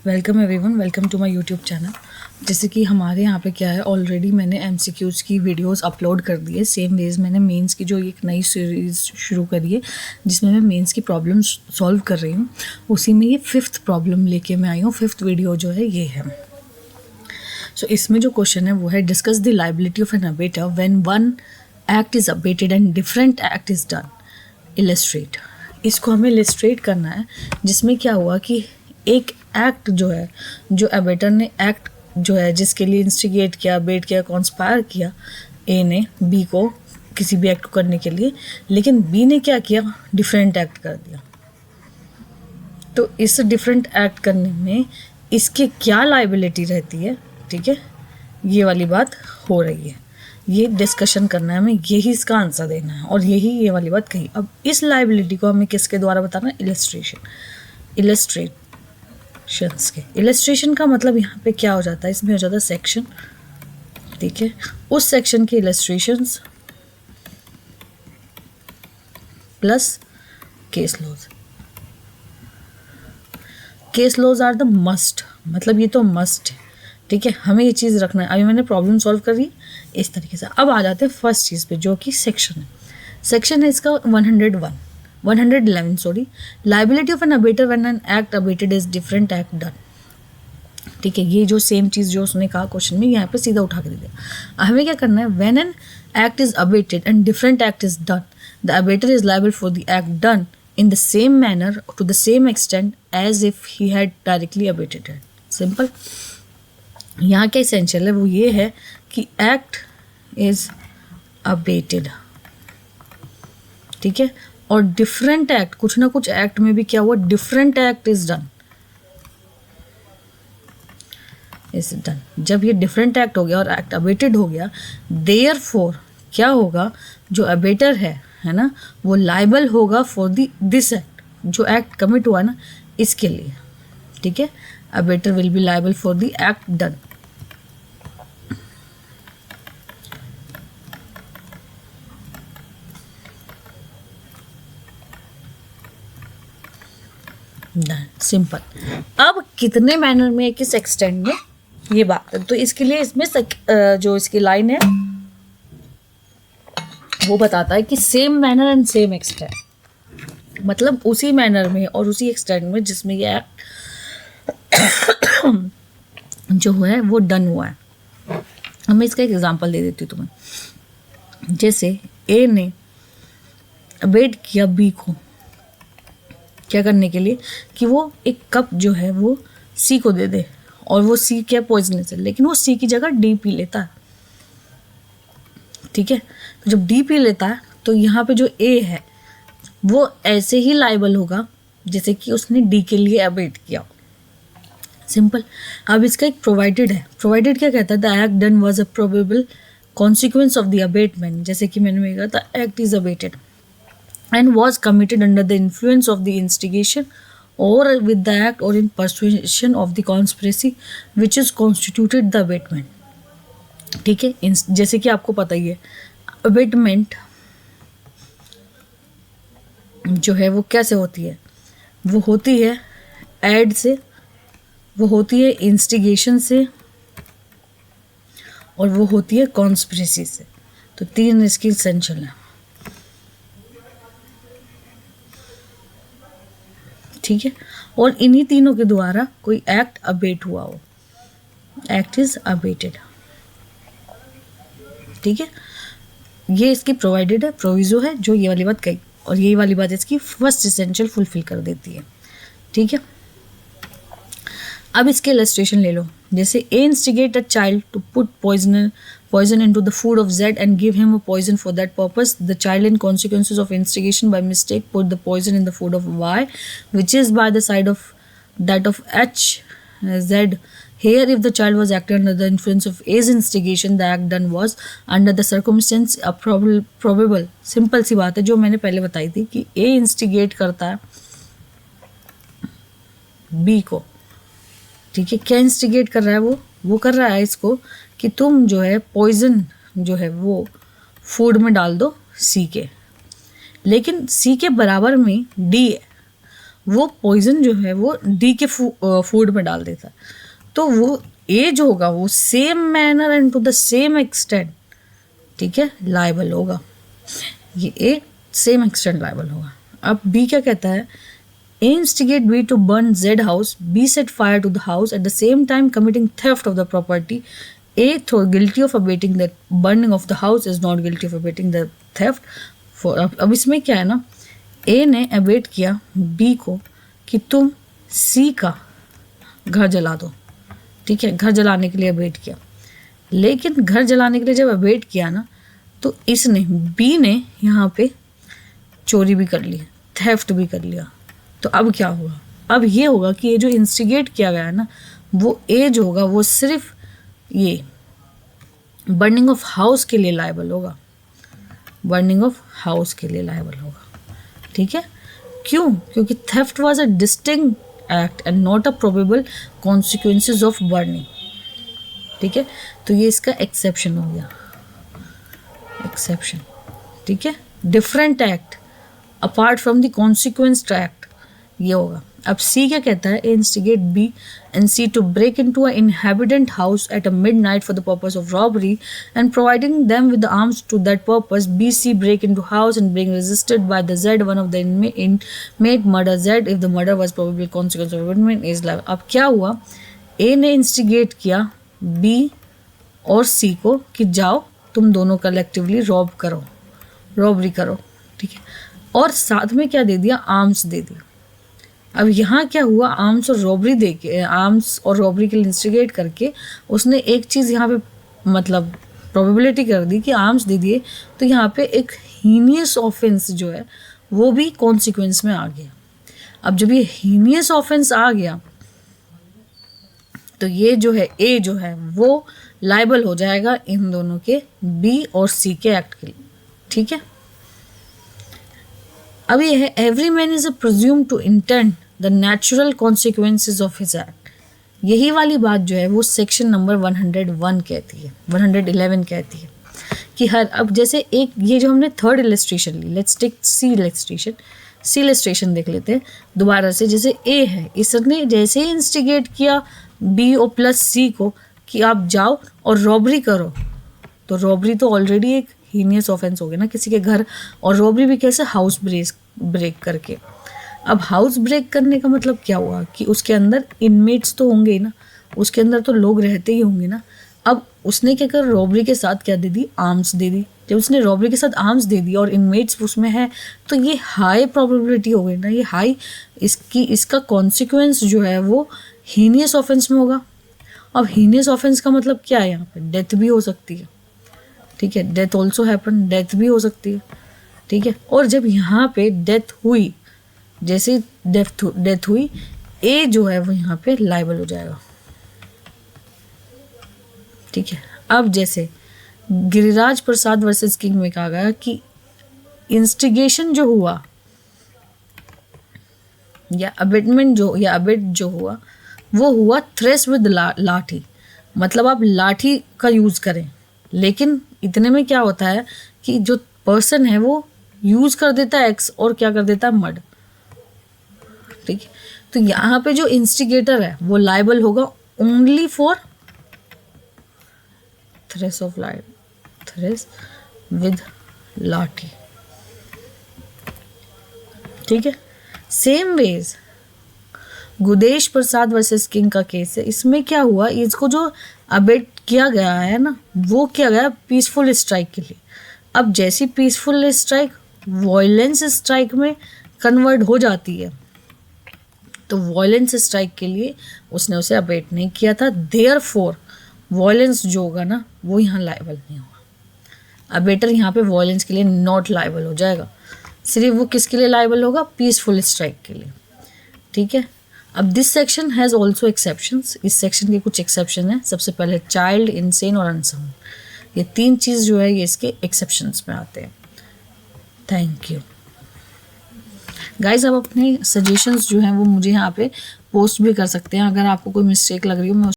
Welcome everyone, welcome to my YouTube channel. जैसे कि हमारे यहाँ पे क्या है, ऑलरेडी मैंने एमसीक्यूज़ की वीडियोस अपलोड कर दी है। सेम वेज मैंने मेंस की जो एक नई सीरीज़ शुरू करी है जिसमें मैं मेंस की प्रॉब्लम्स सॉल्व कर रही हूँ, उसी में ये 5th प्रॉब्लम लेके मैं आई हूँ। 5th वीडियो जो है ये है। सो इसमें जो क्वेश्चन है वो है, discuss the liability of an abettor when one act is abetted and different act is done. Illustrate. इसको हमें इलस्ट्रेट करना है, जिसमें क्या हुआ कि एक एक्ट जो है, जो अबेटर ने एक्ट जो है जिसके लिए इंस्टिगेट किया, अबेट किया, कॉन्स्पायर किया ए ने बी को किसी भी एक्ट को करने के लिए, लेकिन बी ने क्या किया, डिफरेंट एक्ट कर दिया। तो इस डिफरेंट एक्ट करने में इसकी क्या लाइबिलिटी रहती है, ठीक है, ये वाली बात हो रही है। ये डिस्कशन करना है हमें, यही इसका आंसर देना है और यही ये वाली बात कही। अब इस लाइबिलिटी को हमें किसके द्वारा बताना है? इलस्ट्रेशंस के। इलस्ट्रेशन का मतलब यहाँ पे क्या हो जाता है, इसमें हो जाता है सेक्शन, ठीक है। उस सेक्शन के illustrations plus case laws. Case laws are the must, मतलब ये तो मस्ट है, ठीक है। हमें ये चीज़ रखना है। अभी मैंने प्रॉब्लम सॉल्व करी इस तरीके से। अब आ जाते हैं फर्स्ट चीज़ पे, जो कि सेक्शन है। सेक्शन है इसका 111 sorry. Liability of an abettor when an act abetted is different act done, ठीक है। ये जो सेम चीज़ जो उसने कहा क्वेश्चन में, यहाँ पे सीधा उठा के दे दिया। हमें क्या करना है, when an act is abetted and different act is done, the abettor is liable for the act done in the same manner to the same extent as if he had directly abated it. Simple. यहाँ क्या essential है वो ये है कि act is abated, ठीक है। और different act, कुछ ना कुछ act में भी क्या हुआ, different act is done, is done। जब ये different act हो गया और act abated हो गया, therefore क्या होगा, जो abater है ना, वो लाइबल होगा फॉर दिस एक्ट, जो एक्ट कमिट हुआ ना इसके लिए, ठीक है। Abettor will be liable for the act done. Done, simple. अब कितने मैनर में, किस एक्सटेंट में, ये बात है। तो इसके लिए इसमें जो इसकी लाइन है वो बताता है कि same manner and same extent, मतलब उसी मैनर में और उसी एक्सटेंट में जिसमें ये एक्ट जो हुआ है वो डन हुआ है। अब मैं इसका एक एग्जांपल दे देती हूँ तुम्हें। जैसे ए ने अबेट किया बी को, क्या करने के लिए, कि वो एक कप जो है वो सी को दे दे, और वो सी क्या पॉइजनस है, लेकिन वो सी की जगह डी पी लेता है, ठीक है। तो जब डी पी लेता है तो यहाँ पे जो ए है वो ऐसे ही लाइबल होगा जैसे कि उसने डी के लिए अबेट किया, सिंपल। अब इसका एक प्रोवाइडेड है। प्रोवाइडेड क्या कहता है, the act done was a probable consequence of the abetment. जैसे कि मैंने कहा था, act is abetted and was committed under the influence of the instigation or with the act or in persuasion of the conspiracy which is constituted the abatement, ठीक है। जैसे कि आपको पता ही है, अबेटमेंट जो है वो कैसे होती है, वो होती है एड से, वो होती है इंस्टिगेशन से, और वो होती है कॉन्स्पिरेसी से। तो तीन इसकी एसेंशियल है, ठीक है। और इन्हीं तीनों के द्वारा कोई एक्ट अबेट हुआ हो, एक्ट इज अबेटेड, ठीक है। ये इसकी प्रोवाइडेड है, प्रोविजो है, जो ये वाली बात कही, और यही वाली बात इसकी फर्स्ट एसेंशियल फुलफिल कर देती है, ठीक है। अब इसके इलस्ट्रेशन ले लो। जैसे A instigate a child to put poison into the food of Z and give him a poison for that purpose. The child, in consequences of instigation by mistake, put the poison in the food of Y, which is by the side of that of H, Z. Here, if the child was acting under the influence of A's instigation, the act done was under the circumstance a probable. Simple सी बात है जो मैंने पहले बताई थी कि A instigate करता है B को, ठीक है। क्या इंस्टिगेट कर रहा है वो कर रहा है इसको कि तुम जो है पॉइजन जो है वो फूड में डाल दो सी के, लेकिन सी के बराबर में डी है, वो पॉइजन जो है वो डी के फूड में डाल देता है, तो वो ए जो होगा वो same manner and to the same extent, ठीक है, लायबल होगा। ये ए सेम एक्सटेंट लायबल होगा। अब बी क्या कहता है, A instigate B to burn Z house, B set fire to the house at the same time committing theft of the property. A though guilty of abating the burning of the house is not guilty of abating the theft. For अब इसमें क्या है ना, A ने abate किया B को कि तुम C का घर जला दो, ठीक है, घर जलाने के लिए अबेट किया। लेकिन घर जलाने के लिए जब अबेट किया ना, तो इसने B ने यहाँ पे चोरी भी कर ली, थेफ्ट भी कर लिया। तो अब क्या होगा, अब ये होगा कि ये जो इंस्टिगेट किया गया है ना, वो ए जो होगा वो सिर्फ ये बर्निंग ऑफ हाउस के लिए लायबल होगा, बर्निंग ऑफ हाउस के लिए लायबल होगा, ठीक है। क्यों? क्योंकि theft was a distinct act and not a probable consequences of burning, ठीक है। तो ये इसका एक्सेप्शन हो गया, एक्सेप्शन, ठीक है। Different act apart from the consequenced act, ये होगा। अब सी क्या कहता है, instigate B and C to break into a inhabitant house at a midnight for the purpose of robbery and providing them with arms to that purpose. B C break into house and being resisted by the Z, one of the inmate murder Z if the murder was probably consequence of abetment is liable। अब क्या हुआ, ए ने instigate किया B और सी को कि जाओ तुम दोनों कलेक्टिवली रॉब करो, रॉबरी करो, ठीक है, और साथ में क्या दे दिया, आर्म्स दे दिया। अब यहाँ क्या हुआ, आर्म्स और रॉबरी दे के, आर्म्स और रॉबरी के लिए इंस्टिगेट करके उसने एक चीज़ यहाँ पे मतलब प्रोबेबिलिटी कर दी कि आर्म्स दे दिए, तो यहाँ पे एक हीनियस ऑफेंस जो है वो भी कॉन्सिक्वेंस में आ गया। अब जब ये हीनियस ऑफेंस आ गया तो ये जो है ए जो है वो लायबल हो जाएगा इन दोनों के, बी और सी के एक्ट के लिए, ठीक है। अब ये है every man is presume to intend the natural consequences of his act. यही वाली बात जो है वो सेक्शन नंबर 101 कहती है, 111 कहती है कि हर, अब जैसे एक ये जो हमने थर्ड इलस्ट्रेशन ली, let's take C illustration, C illustration देख लेते हैं दोबारा से। जैसे ए है, इसने जैसे ही इंस्टिगेट किया बी और प्लस सी को कि आप जाओ और रॉबरी करो, तो रॉबरी तो ऑलरेडी एक हीनियस ऑफेंस हो गया ना किसी के घर, और रॉबरी भी कैसे, हाउस ब्रेक करके। अब हाउस ब्रेक करने का मतलब क्या हुआ कि उसके अंदर इनमेट्स तो होंगे ही ना, उसके अंदर तो लोग रहते ही होंगे ना। अब उसने क्या कर, रॉबरी के साथ क्या दे दी, आर्म्स दे दी। जब उसने रॉबरी के साथ आर्म्स दे दी और इनमेट्स उसमें है, तो ये हाई प्रोबेबिलिटी हो गई ना, ये हाई, इसका कॉन्सिक्वेंस जो है वो हीनियस ऑफेंस में होगा। अब हीनियस ऑफेंस का मतलब क्या है, यहाँ पे डेथ भी हो सकती है, ठीक है, डेथ ऑल्सो हैपन, डेथ भी हो सकती है, ठीक है। और जब यहाँ पे डेथ हुई, जैसे डेथ हुई, ए जो है वो यहाँ पे लायबल हो जाएगा, ठीक है। अब जैसे गिरिराज प्रसाद वर्सेस किंग में कहा गया कि इंस्टिगेशन जो हुआ या अबेटमेंट जो या अबेट जो हुआ वो हुआ थ्रेस विद लाठी, मतलब आप लाठी का यूज़ करें, लेकिन इतने में क्या होता है कि जो पर्सन है वो यूज़ कर देता है एक्स और क्या कर देता है मर्ड, ठीक है। तो यहाँ पे जो इंस्टिगेटर है वो लायबल होगा only for thrash of light, thrash with lathi, ठीक है। Same was Gudesh Prasad versus King का केस है, इसमें क्या हुआ, इसको जो अबेट किया गया है ना वो किया गया पीसफुल स्ट्राइक के लिए। अब जैसी पीसफुल स्ट्राइक वॉयलेंस स्ट्राइक में कन्वर्ट हो जाती है, तो वॉयलेंस स्ट्राइक के लिए उसने उसे अबेट नहीं किया था, देयरफॉर वॉयलेंस जो होगा ना वो यहाँ लायबल नहीं होगा। अबेटर यहाँ पे वॉयलेंस के लिए नॉट लायबल हो जाएगा, सिर्फ वो किसके लिए लायबल होगा, पीसफुल स्ट्राइक के लिए, ठीक है। अब this section has also exceptions, इस सेक्शन के कुछ एक्सेप्शन है। सबसे पहले चाइल्ड, इनसेन और अनसाउंड, ये तीन चीज़ जो है ये इसके एक्सेप्शंस में आते हैं। Thank you guys. अब अपने सजेशंस जो हैं वो मुझे यहाँ पे पोस्ट भी कर सकते हैं, अगर आपको कोई मिस्टेक लग रही हो मैं